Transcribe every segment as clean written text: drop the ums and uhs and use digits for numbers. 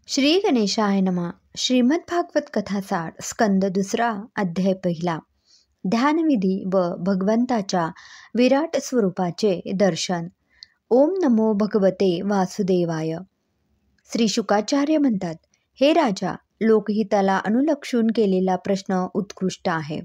श्री गणेशाय नमः. श्रीमद भागवत कथासार स्कंद दुसरा अध्याय पहिला. ध्यानविधी व भगवंताच्या विराट स्वरूपाचे दर्शन. ओम नमो भगवते वासुदेवाय. श्री शुकाचार्य म्हणतात, हे राजा, लोकहिताला अनुलक्षून केलेला प्रश्न उत्कृष्ट आहे.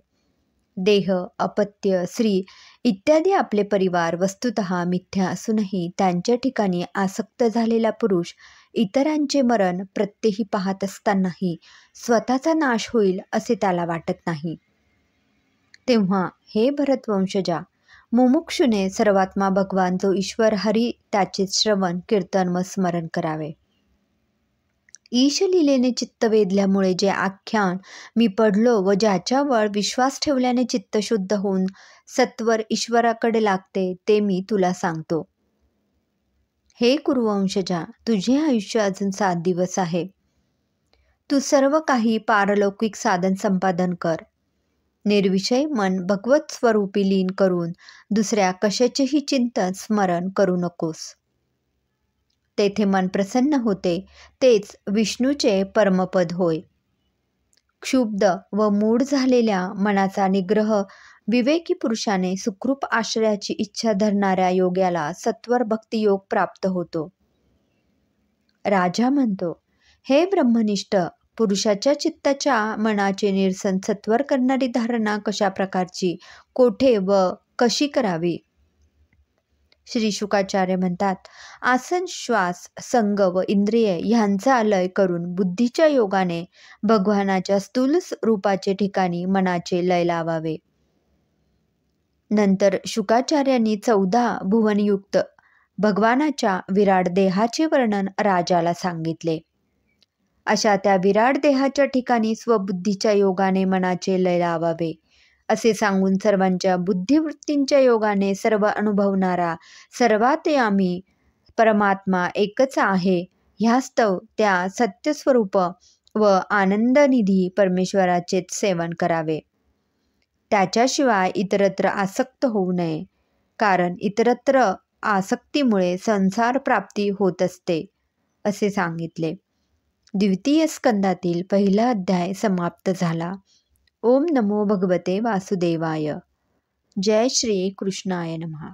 देह, अपत्य, स्त्री इत्यादी आपले परिवार वस्तुतः मिथ्या असूनही त्यांच्या ठिकाणी आसक्त झालेला पुरुष इतरांचे मरण प्रत्येही पाहत असतानाही स्वतःचा नाश होईल असे त्याला वाटत नाही. तेव्हा हे भरतवंशजा, मुमुक्षुने सर्वात्मा भगवान जो ईश्वर हरी त्याचे श्रवण कीर्तन व स्मरण करावे. ईशलीलेने चित्त वेधल्यामुळे जे आख्यान मी पडलो व ज्याच्यावर विश्वास ठेवल्याने चित्त शुद्ध होऊन सत्वर ईश्वराकडे लागते ते मी तुला सांगतो. हे कुरुवंशजा, तुझे आयुष्य अजून 7 दिवस आहे. तू सर्व काही पारलौकिक साधन संपादन कर. निर्विषय मन भगवत स्वरूपी लीन करून दुसऱ्या कशाचेही चिंतन स्मरण करू नकोस. तेथे मन प्रसन्न होते, तेच विष्णूचे परमपद होय. क्षुब्ध व मूढ झालेल्या मनाचा निग्रह विवेकी पुरुषाने सुखरूप आश्रयाची इच्छा धरणाऱ्या योग्याला सत्वर भक्तियोग प्राप्त होतो. राजा म्हणतो, हे ब्रह्मनिष्ठ पुरुषाच्या चित्ताच्या मनाचे निरसन सत्वर करणारी धारणा कशा प्रकारची, कोठे व कशी करावी. श्री शुकाचार्य म्हणतात, आसन, श्वास, संग व इंद्रिये ह्यांचा लय करून बुद्धीच्या योगाने भगवानाच्या स्थूल रूपाचे ठिकाणी मनाचे लय लावावे. नंतर शुकाचार्यांनी 14 भुवनयुक्त भगवानाच्या विराट देहाचे वर्णन राजाला सांगितले. अशा त्या विराट देहाच्या ठिकाणी स्वबुद्धीच्या योगाने मनाचे लय लावावे असे सांगून सर्वांच्या बुद्धिवृत्तींच्या योगाने सर्व अनुभवणारा सर्वात यामी परमात्मा एकच आहे ह्यास्तव त्या सत्यस्वरूप व आनंदनिधी परमेश्वराचेच सेवन करावे. त्याच्याशिवाय इतरत्र आसक्त होऊ नये, कारण इतरत्र आसक्तीमुळे संसार प्राप्ती होत असते असे सांगितले. द्वितीय स्कंदातील पहिला अध्याय समाप्त झाला. ओम नमो भगवते वासुदेवाय. जय श्री कृष्णाय नमः.